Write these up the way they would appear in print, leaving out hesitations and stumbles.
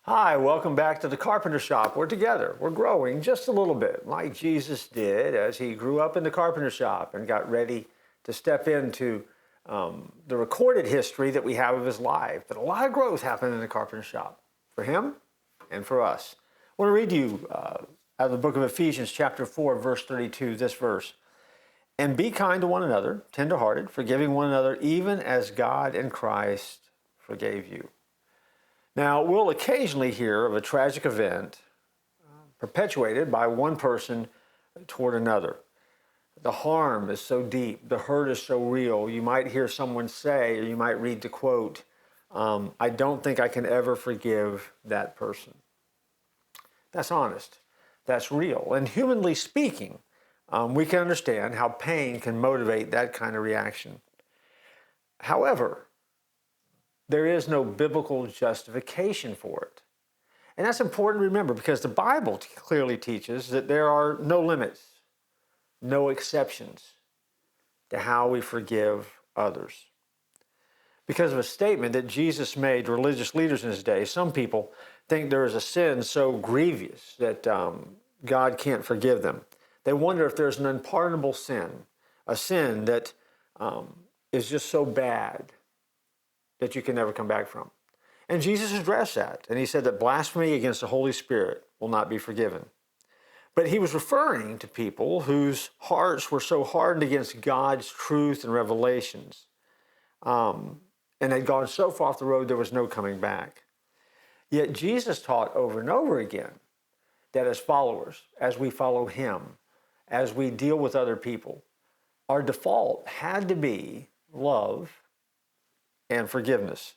Hi, welcome back to the Carpenter Shop. We're together. We're growing just a little bit, like Jesus did as he grew up in the Carpenter Shop and got ready to step into the recorded history that we have of his life. But a lot of growth happened in the Carpenter Shop for him and for us. I want to read to you out of the book of Ephesians, chapter 4, verse 32, this verse. And be kind to one another, tenderhearted, forgiving one another, even as God in Christ forgave you. Now, we'll occasionally hear of a tragic event perpetuated by one person toward another. The harm is so deep, the hurt is so real. You might hear someone say, or you might read the quote, I don't think I can ever forgive that person. That's honest. That's real. And humanly speaking, we can understand how pain can motivate that kind of reaction. However, there is no biblical justification for it. And that's important to remember because the Bible clearly teaches that there are no limits, no exceptions to how we forgive others. Because of a statement that Jesus made to religious leaders in his day, some people think there is a sin so grievous that God can't forgive them. They wonder if there's an unpardonable sin, a sin that is just so bad that you can never come back from. And Jesus addressed that, and he said that blasphemy against the Holy Spirit will not be forgiven. But he was referring to people whose hearts were so hardened against God's truth and revelations, and had gone so far off the road there was no coming back. Yet Jesus taught over and over again that as followers, as we follow him, as we deal with other people, our default had to be love and forgiveness.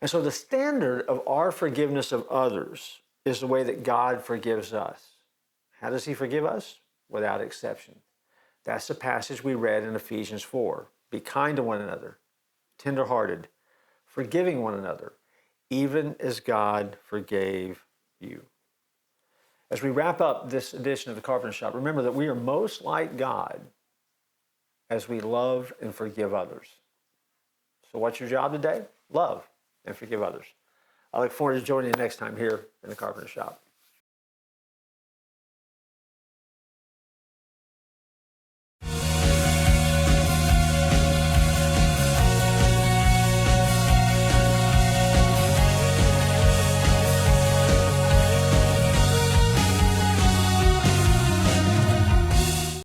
And so the standard of our forgiveness of others is the way that God forgives us. How does he forgive us? Without exception. That's the passage we read in Ephesians 4. Be kind to one another, tenderhearted, forgiving one another, even as God forgave you. As we wrap up this edition of the Carpenter Shop, remember that we are most like God as we love and forgive others. So what's your job today? Love and forgive others. I look forward to joining you next time here in the Carpenter Shop.